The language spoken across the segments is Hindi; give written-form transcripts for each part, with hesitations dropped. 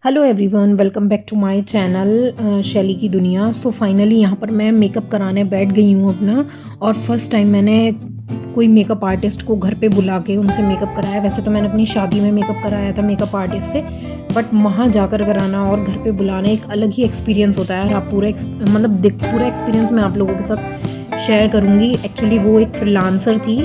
Hello everyone, welcome back to my channel Shaily की दुनिया। सो फाइनली यहाँ पर मैं मेकअप कराने बैठ गई हूँ अपना। और फर्स्ट टाइम मैंने कोई मेकअप आर्टिस्ट को घर पे बुला के उनसे मेकअप कराया। वैसे तो मैंने अपनी शादी में मेकअप कराया था मेकअप आर्टिस्ट से, बट वहाँ जाकर कराना और घर पे बुलाना एक अलग ही एक्सपीरियंस होता है। और आप पूरा पूरा एक्सपीरियंस मैं आप लोगों के साथ शेयर करूँगी। एक्चुअली वो एक फ्रीलांसर थी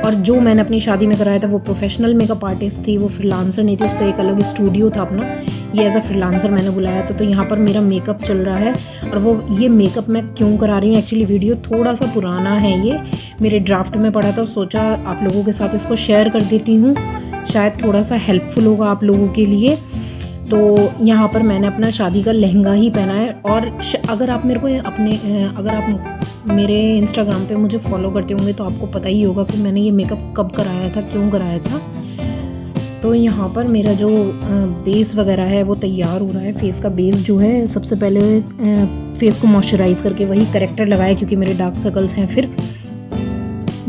और जो मैंने अपनी शादी में कराया था वो प्रोफेशनल मेकअप आर्टिस्ट थी, वो फ्रीलांसर नहीं थी। उसका एक अलग स्टूडियो था अपना। ये एज अ फ्रीलांसर मैंने बुलाया था। तो यहाँ पर मेरा मेकअप चल रहा है। और वो ये मेकअप मैं क्यों करा रही हूँ, एक्चुअली वीडियो थोड़ा सा पुराना है, ये मेरे ड्राफ्ट में पड़ा था। सोचा आप लोगों के साथ इसको शेयर कर देती हूँ, शायद थोड़ा सा हेल्पफुल होगा आप लोगों के लिए। तो यहाँ पर मैंने अपना शादी का लहंगा ही पहना है। और अगर आप मेरे को अगर आप मेरे इंस्टाग्राम पे मुझे फॉलो करते होंगे तो आपको पता ही होगा कि मैंने ये मेकअप कब कराया था, क्यों कराया था। तो यहाँ पर मेरा जो बेस वगैरह है वो तैयार हो रहा है। फेस का बेस जो है, सबसे पहले फेस को मॉइस्चराइज़ करके वही करेक्टर लगाया क्योंकि मेरे डार्क सर्कल्स हैं। फिर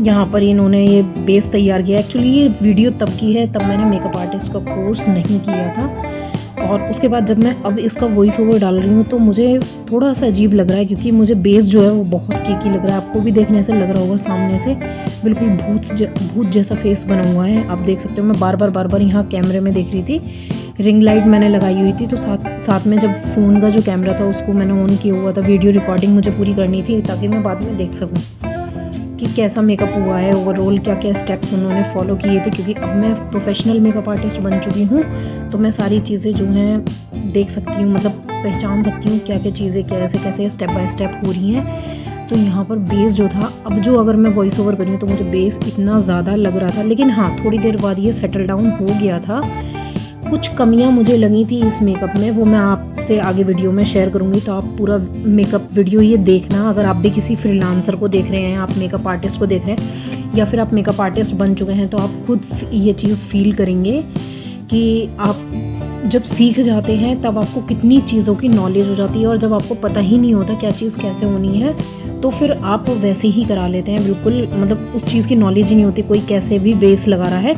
यहाँ पर इन्होंने ये बेस तैयार किया। एक्चुअली ये वीडियो तब की है, तब मैंने मेकअप आर्टिस्ट का कोर्स नहीं किया था। और उसके बाद जब मैं अब इसका वॉइस ओवर डाल रही हूँ तो मुझे थोड़ा सा अजीब लग रहा है क्योंकि मुझे बेस जो है वो बहुत केकी लग रहा है। आपको भी देखने से लग रहा होगा, सामने से बिल्कुल भूत जैसा फेस बना हुआ है। आप देख सकते हो, मैं बार बार यहाँ कैमरे में देख रही थी। रिंग लाइट मैंने लगाई हुई थी, तो साथ में जब फ़ोन का जो कैमरा था उसको मैंने ऑन किया हुआ था। वीडियो रिकॉर्डिंग मुझे पूरी करनी थी ताकि मैं बाद में देख सकूँ कि कैसा मेकअप हुआ है, ओवरऑल क्या क्या स्टेप्स उन्होंने फॉलो किए थे। क्योंकि अब मैं प्रोफेशनल मेकअप आर्टिस्ट बन चुकी हूँ तो मैं सारी चीज़ें जो हैं देख सकती हूँ, मतलब पहचान सकती हूँ क्या क्या चीज़ें कैसे कैसे स्टेप बाय स्टेप हो रही हैं। तो यहाँ पर बेस जो था, अब जो अगर मैं वॉइस ओवर करी हूँ तो मुझे बेस इतना ज़्यादा लग रहा था, लेकिन हाँ थोड़ी देर बाद ये सेटल डाउन हो गया था। कुछ कमियां मुझे लगी थी इस मेकअप में, वो मैं आपसे आगे वीडियो में शेयर करूंगी। तो आप पूरा मेकअप वीडियो ये देखना। अगर आप भी किसी फ्रीलांसर को देख रहे हैं, आप मेकअप आर्टिस्ट को देख रहे हैं, या फिर आप मेकअप आर्टिस्ट बन चुके हैं, तो आप खुद ये चीज़ फील करेंगे कि आप जब सीख जाते हैं तब आपको कितनी चीज़ों की नॉलेज हो जाती है। और जब आपको पता ही नहीं होता क्या चीज़ कैसे होनी है तो फिर आप वैसे ही करा लेते हैं, बिल्कुल मतलब उस चीज़ की नॉलेज ही नहीं होती। कोई कैसे भी बेस लगा रहा है,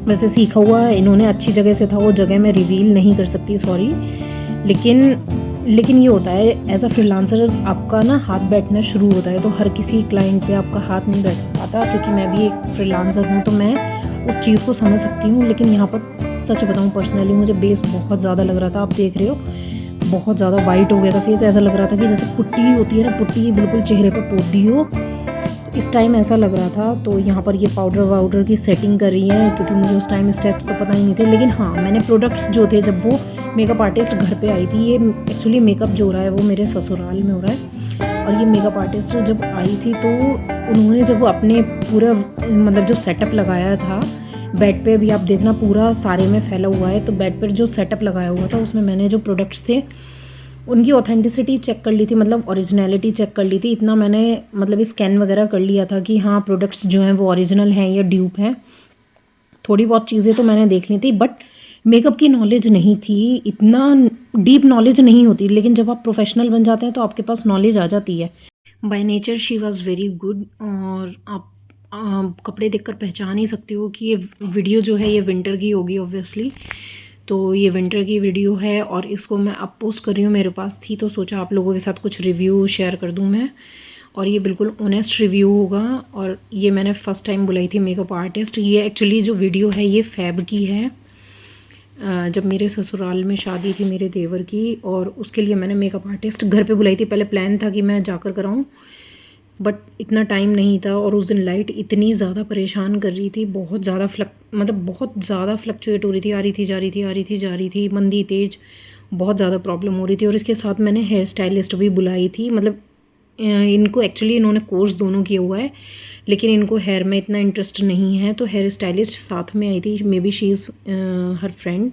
वैसे सीखा हुआ इन्होंने अच्छी जगह से था, वो जगह मैं रिवील नहीं कर सकती, सॉरी। लेकिन ये होता है एज अ फ्रीलांसर, आपका ना हाथ बैठना शुरू होता है। तो हर किसी क्लाइंट पे आपका हाथ नहीं बैठ पाता, क्योंकि मैं भी एक फ्रीलांसर हूँ तो मैं उस चीज़ को समझ सकती हूँ। लेकिन यहाँ पर सच बताऊँ, पर्सनली मुझे बेस बहुत ज़्यादा लग रहा था। आप देख रहे हो बहुत ज़्यादा वाइट हो गया था फेस, ऐसा लग रहा था कि जैसे पुट्टी होती है ना, पुट्टी बिल्कुल चेहरे पर पोत दी हो, इस टाइम ऐसा लग रहा था। तो यहाँ पर ये पाउडर वाउडर की सेटिंग कर रही है, क्योंकि मुझे उस टाइम स्टेप्स तो पता ही नहीं थे। लेकिन हाँ, मैंने प्रोडक्ट्स जो थे, जब वो मेकअप आर्टिस्ट घर पे आई थी, ये एक्चुअली मेकअप जो हो रहा है वो मेरे ससुराल में हो रहा है। और ये मेकअप आर्टिस्ट जब आई थी तो उन्होंने जब वो अपने पूरा मतलब जो सेटअप लगाया था बेड पे, भी आप देखना पूरा सारे में फैला हुआ है। तो बेड पर जो सेटअप लगाया हुआ था उसमें मैंने जो प्रोडक्ट्स थे उनकी ऑथेंटिसिटी चेक कर ली थी, मतलब ओरिजिनलिटी चेक कर ली थी। इतना मैंने मतलब स्कैन वगैरह कर लिया था कि हाँ प्रोडक्ट्स जो हैं वो ओरिजिनल हैं या ड्यूप हैं। थोड़ी बहुत चीज़ें तो मैंने देख ली थी, बट मेकअप की नॉलेज नहीं थी, इतना डीप नॉलेज नहीं होती। लेकिन जब आप प्रोफेशनल बन जाते हैं तो आपके पास नॉलेज आ जाती है। By nature she was very good. और आप कपड़े देखकर पहचान ही सकते हो कि ये वीडियो जो है ये विंटर की होगी ऑब्वियसली। तो ये विंटर की वीडियो है और इसको मैं अब पोस्ट कर रही हूँ, मेरे पास थी तो सोचा आप लोगों के साथ कुछ रिव्यू शेयर कर दूँ मैं। और ये बिल्कुल ऑनेस्ट रिव्यू होगा। और ये मैंने फ़र्स्ट टाइम बुलाई थी मेकअप आर्टिस्ट। ये एक्चुअली जो वीडियो है ये फ़ेब की है, जब मेरे ससुराल में शादी थी मेरे देवर की, और उसके लिए मैंने मेकअप आर्टिस्ट घर पे बुलाई थी। पहले प्लान था कि मैं जाकर कराऊँ, बट इतना टाइम नहीं था। और उस दिन लाइट इतनी ज़्यादा परेशान कर रही थी, बहुत ज़्यादा बहुत ज़्यादा फ्लक्चुएट हो रही थी, आ रही थी जा रही थी, आ रही थी जा रही थी, मंदी तेज, बहुत ज़्यादा प्रॉब्लम हो रही थी। और इसके साथ मैंने हेयर स्टाइलिस्ट भी बुलाई थी। मतलब इनको एक्चुअली इन्होंने कोर्स दोनों किया हुआ है, लेकिन इनको हेयर में इतना इंटरेस्ट नहीं है, तो हेयर स्टाइलिस्ट साथ में आई थी। May be she is her friend.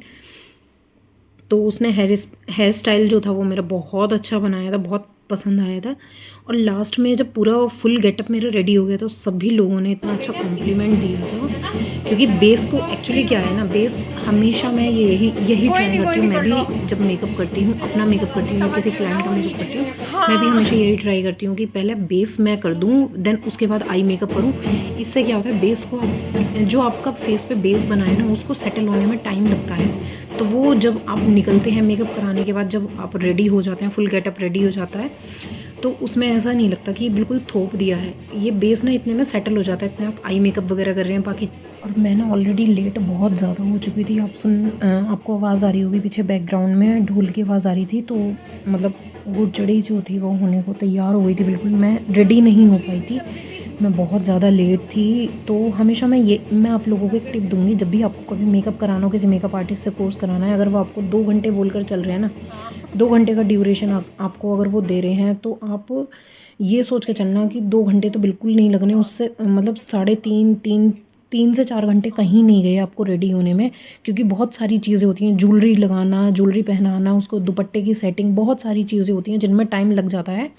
तो उसने हेयर स्टाइल जो था वो मेरा बहुत अच्छा बनाया था, बहुत पसंद आया था। और लास्ट में जब पूरा फुल गेटअप मेरा रेडी हो गया तो सभी लोगों ने इतना अच्छा कॉम्प्लीमेंट दिया था। क्योंकि बेस को एक्चुअली क्या है ना, बेस हमेशा मैं यही ट्राई करती हूँ। मैं भी जब मेकअप करती हूँ, अपना मेकअप करती हूँ या किसी क्लाइंट का मेकअप करती हूँ, मैं भी हमेशा यही ट्राई करती हूँ कि पहले बेस मैं कर दूँ, देन उसके बाद आई मेकअप करूँ। इससे क्या होता है, बेस को जो आपका फेस पे बेस बनाए ना उसको सेटल होने में टाइम लगता है। तो वो जब आप निकलते हैं मेकअप कराने के बाद, जब आप रेडी हो जाते हैं, फुल गेटअप रेडी हो जाता है, तो उसमें ऐसा नहीं लगता कि बिल्कुल थोप दिया है। ये बेस ना इतने में सेटल हो जाता है, इतने आप आई मेकअप वगैरह कर रहे हैं बाकी। और मैं ना ऑलरेडी लेट बहुत ज़्यादा हो चुकी थी। आपको आवाज़ आ रही होगी पीछे बैकग्राउंड में, ढोल की आवाज़ आ रही थी। तो मतलब गुड़चड़ी जो थी वो होने को तैयार हो गई थी, बिल्कुल मैं रेडी नहीं हो पाई थी, मैं बहुत ज़्यादा लेट थी। तो हमेशा मैं आप लोगों को एक टिप दूँगी, जब भी आपको कभी मेकअप कराना हो, किसी मेकअप आर्टिस्ट से कोर्स कराना है, अगर वो आपको 2 घंटे बोलकर चल रहे हैं ना, 2 घंटे का ड्यूरेशन आपको अगर वो दे रहे हैं, तो आप ये सोच के चलना कि 2 घंटे तो बिल्कुल नहीं लगने, उससे मतलब साढ़े 3 से 4 घंटे कहीं नहीं गए आपको रेडी होने में। क्योंकि बहुत सारी चीज़ें होती हैं, ज्वेलरी लगाना, ज्वेलरी पहनाना, उसको दुपट्टे की सेटिंग, बहुत सारी चीज़ें होती हैं जिनमें टाइम लग जाता है।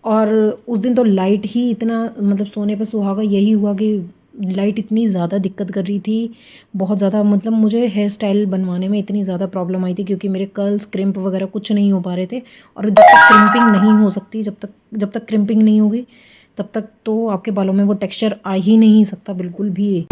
और उस दिन तो लाइट ही इतना, मतलब सोने पे सुहागा यही हुआ कि लाइट इतनी ज़्यादा दिक्कत कर रही थी, बहुत ज़्यादा। मतलब मुझे हेयर स्टाइल बनवाने में इतनी ज़्यादा प्रॉब्लम आई थी, क्योंकि मेरे कर्ल्स क्रिम्प वगैरह कुछ नहीं हो पा रहे थे। और जब तक क्रिम्पिंग नहीं हो सकती, जब तक क्रिम्पिंग नहीं होगी, तब तक तो आपके बालों में वो टेक्सचर आ ही नहीं सकता बिल्कुल भी।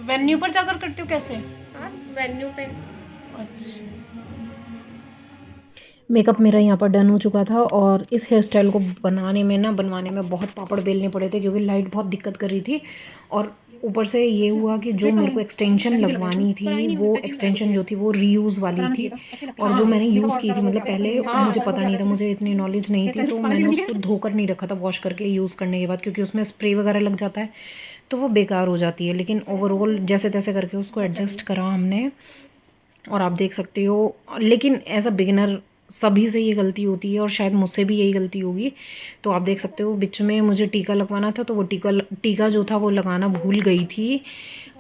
वेन्यू पर जाकर करती हूँ कैसे? हाँ, वेन्यू पे। मेकअप मेरा यहाँ पर डन हो चुका था, और इस हेयर स्टाइल को बनवाने में बहुत पापड़ बेलने पड़े थे, क्योंकि लाइट बहुत दिक्कत कर रही थी। और ऊपर से ये हुआ कि जो मेरे को एक्सटेंशन लगवानी थी, वो एक्सटेंशन जो थी वो रीयूज़ वाली थी, और जो मैंने यूज़ की थी, मतलब पहले मुझे पता नहीं था, मुझे इतनी नॉलेज नहीं थी, तो मैंने उसको धोकर नहीं रखा था वॉश करके यूज़ करने के बाद, क्योंकि उसमें स्प्रे वगैरह लग जाता है तो वो बेकार हो जाती है। लेकिन ओवरऑल जैसे तैसे करके उसको एडजस्ट करा हमने, और आप देख सकते हो। लेकिन एज अ बिगिनर सभी से ये गलती होती है, और शायद मुझसे भी यही गलती होगी। तो आप देख सकते हो बीच में मुझे टीका लगवाना था, तो वो टीका जो था वो लगाना भूल गई थी।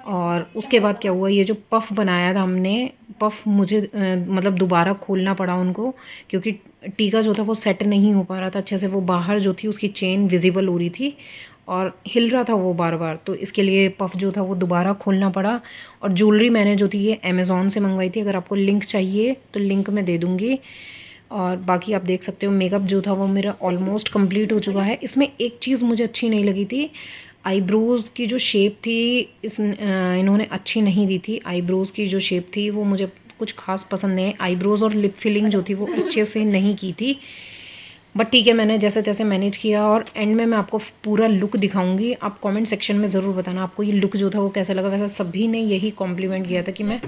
और उसके बाद क्या हुआ, ये जो पफ़ बनाया था हमने, पफ़ मुझे मतलब दोबारा खोलना पड़ा उनको, क्योंकि टीका जो था वो सेट नहीं हो पा रहा था अच्छे से। वो बाहर जो थी उसकी चेन विजिबल हो रही थी और हिल रहा था वो बार बार, तो इसके लिए पफ़ जो था वो दोबारा खोलना पड़ा। और ज्वेलरी मैंने जो थी ये अमेज़ॉन से मंगवाई थी, अगर आपको लिंक चाहिए तो लिंक मैं दे दूँगी। और बाकी आप देख सकते हो मेकअप जो था वो मेरा ऑलमोस्ट कंप्लीट हो चुका है। इसमें एक चीज़ मुझे अच्छी नहीं लगी थी, आईब्रोज़ की जो शेप थी इन्होंने अच्छी नहीं दी थी। आईब्रोज़ की जो शेप थी वो मुझे कुछ खास पसंद नहीं है। आईब्रोज़ और लिप फिलिंग जो थी वो अच्छे से नहीं की थी, बट ठीक है, मैंने जैसे तैसे मैनेज किया। और एंड में मैं आपको पूरा लुक दिखाऊंगी, आप कमेंट सेक्शन में ज़रूर बताना आपको ये लुक जो था वो कैसा लगा। वैसे सभी ने यही कॉम्प्लीमेंट किया था कि मैं,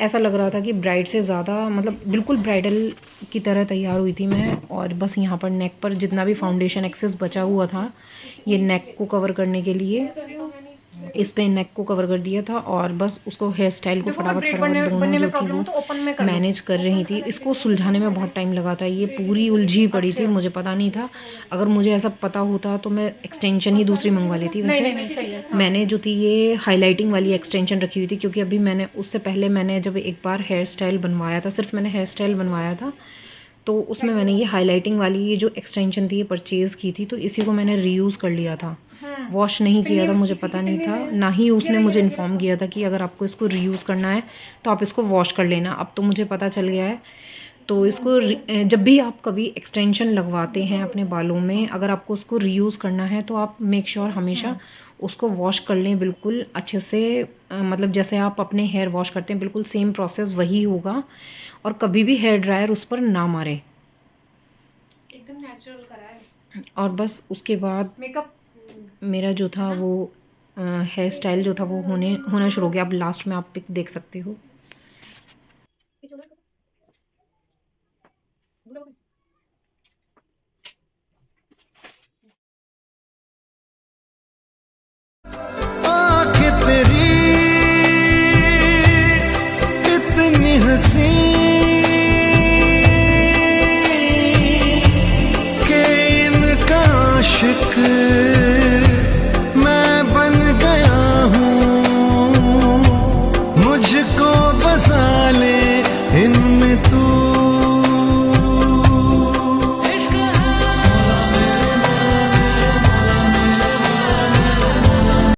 ऐसा लग रहा था कि ब्राइड से ज़्यादा, मतलब बिल्कुल ब्राइडल की तरह तैयार हुई थी मैं। और बस यहाँ पर नेक पर जितना भी फाउंडेशन एक्सेस बचा हुआ था, ये नेक को कवर करने के लिए इस पे नेक को कवर कर दिया था, और बस उसको हेयर स्टाइल को फटाफट दोनों जो थी वो मैनेज कर रही थी। इसको सुलझाने में बहुत टाइम लगा था, ये पूरी उलझी पड़ी थी, मुझे पता नहीं था। अगर मुझे ऐसा पता होता तो मैं एक्सटेंशन ही दूसरी मंगवा लेती। वैसे मैंने जो थी ये हाईलाइटिंग वाली एक्सटेंशन रखी हुई थी, क्योंकि अभी मैंने उससे पहले मैंने जब एक बार हेयर स्टाइल बनवाया था, सिर्फ मैंने हेयर स्टाइल बनवाया था, तो उसमें मैंने ये हाइलाइटिंग वाली ये जो एक्सटेंशन थी ये परचेज़ की थी, तो इसी को मैंने रीयूज़ कर लिया था। वॉश नहीं किया था, मुझे पता नहीं था, ना ही उसने मुझे इन्फॉर्म किया था कि अगर आपको इसको रीयूज़ करना है तो आप इसको वॉश कर लेना। अब तो मुझे पता चल गया है। तो इसको जब भी आप कभी एक्सटेंशन लगवाते हैं अपने बालों में, अगर आपको उसको रीयूज़ करना है तो आप मेक श्योर हमेशा उसको वॉश कर लें बिल्कुल अच्छे से। मतलब जैसे आप अपने हेयर वॉश करते हैं बिल्कुल सेम प्रोसेस वही होगा। और कभी भी हेयर ड्रायर उस पर ना मारें, एकदम नेचुरल करा है। और बस उसके बाद मेकअप मेरा जो था वो हेयर स्टाइल जो था वो होना शुरू हो गया। अब लास्ट में आप पिक देख सकते हो। आंखें तेरी इतनी हंसी के इनका आशिक